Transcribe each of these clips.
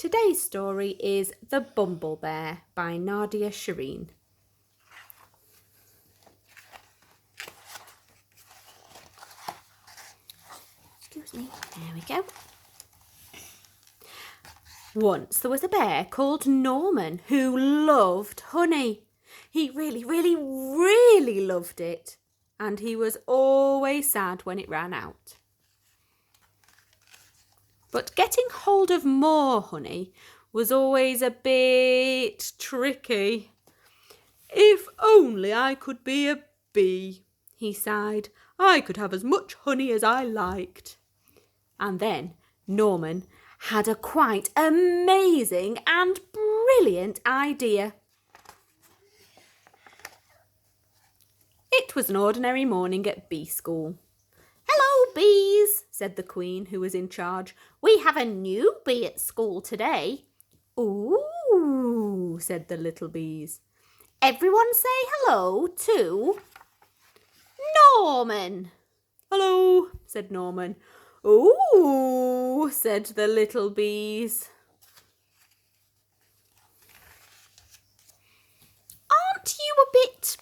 Today's story is The Bumblebear by Nadia Shireen. Excuse me, there we go. Once there was a bear called Norman who loved honey. He really loved it, and he was always sad when it ran out. But getting hold of more honey was always a bit tricky. "If only I could be a bee," he sighed. "I could have as much honey as I liked." And then Norman had a quite amazing and brilliant idea. It was an ordinary morning at bee school. "Hello, bees," said the queen who was in charge. "We have a new bee at school today." "Ooh," said the little bees. "Everyone say hello to Norman." "Hello," said Norman. "Ooh," said the little bees. "Aren't you a bit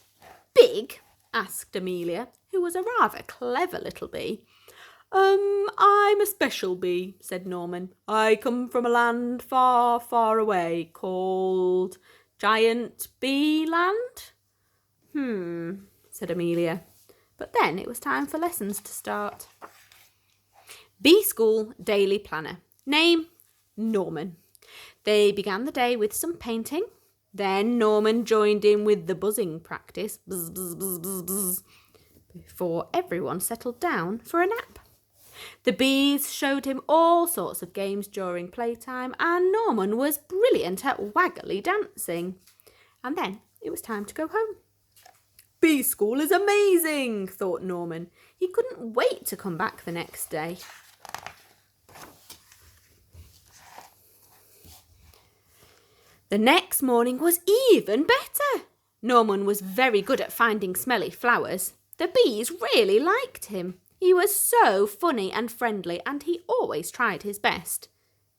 big?" asked Amelia, who was a rather clever little bee. I'm a special bee," said Norman. "I come from a land far, far away called Giant Bee Land." Said Amelia. But then it was time for lessons to start. Bee School Daily Planner. Name, Norman. They began the day with some painting. Then Norman joined in with the buzzing practice, buzz, buzz, buzz, buzz, buzz, before everyone settled down for a nap. The bees showed him all sorts of games during playtime, and Norman was brilliant at waggly dancing. And then it was time to go home. "Bee school is amazing," thought Norman. He couldn't wait to come back the next day. The next morning was even better. Norman was very good at finding smelly flowers. The bees really liked him. He was so funny and friendly, and he always tried his best,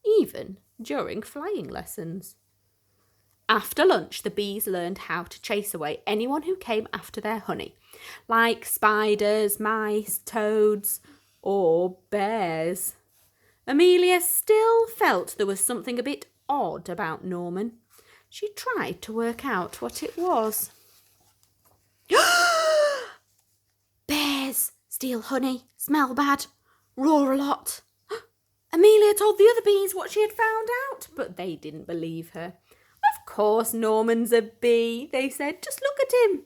even during flying lessons. After lunch, the bees learned how to chase away anyone who came after their honey, like spiders, mice, toads, or bears. Amelia still felt there was something a bit odd about Norman. She tried to work out what it was. "Bears steal honey, smell bad, roar a lot." Amelia told the other bees what she had found out, but they didn't believe her. "Of course Norman's a bee," they said. "Just look at him."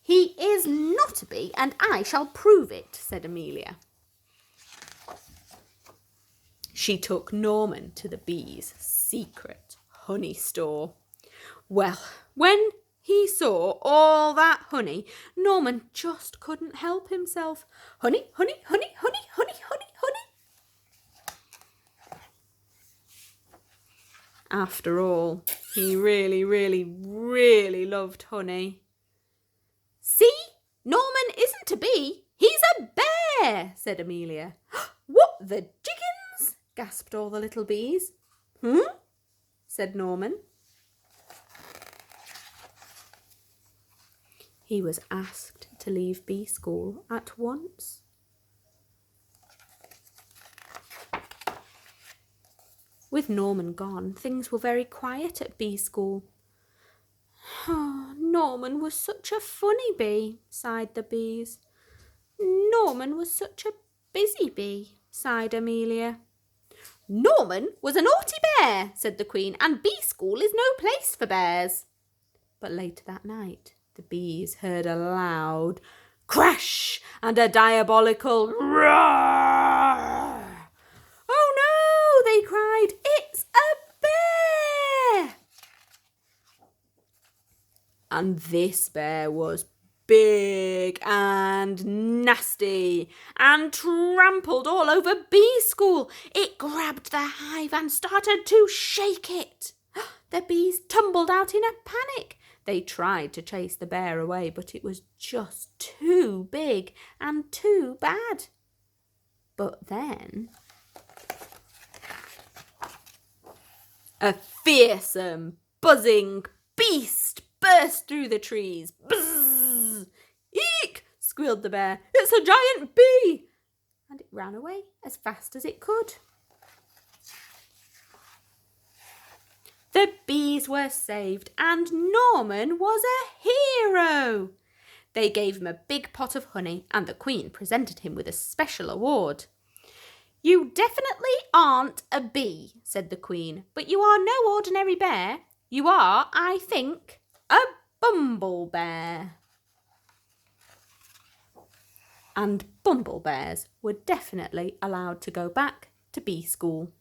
"He is not a bee, and I shall prove it," said Amelia. She took Norman to the bees' secret honey store. Well, when he saw all that honey, Norman just couldn't help himself. Honey, honey, honey, honey, honey, honey, honey. After all, he really loved honey. "See, Norman isn't a bee, he's a bear," said Amelia. "What the dickens?" gasped all the little bees. Said Norman. He was asked to leave bee school at once. With Norman gone, things were very quiet at bee school. "Oh, Norman was such a funny bee," sighed the bees. "Norman was such a busy bee," sighed Amelia. "Norman was a naughty bear," said the queen, "and bee school is no place for bears." But later that night, the bees heard a loud crash and a diabolical roar. "Oh no," they cried, "it's a bear!" And this bear was big and nasty and trampled all over bee school. It grabbed the hive and started to shake it. The bees tumbled out in a panic. They tried to chase the bear away, but it was just too big and too bad. But then A fearsome, buzzing beast burst through the trees. Bzzz! Eek! Squealed the bear. It's a giant bee! And it ran away as fast as it could. The bees were saved, and Norman was a hero. They gave him a big pot of honey, and the Queen presented him with a special award. You definitely aren't a bee, said the Queen, but you are no ordinary bear. You are, I think, a Bumblebear. And Bumblebears were definitely allowed to go back to bee school.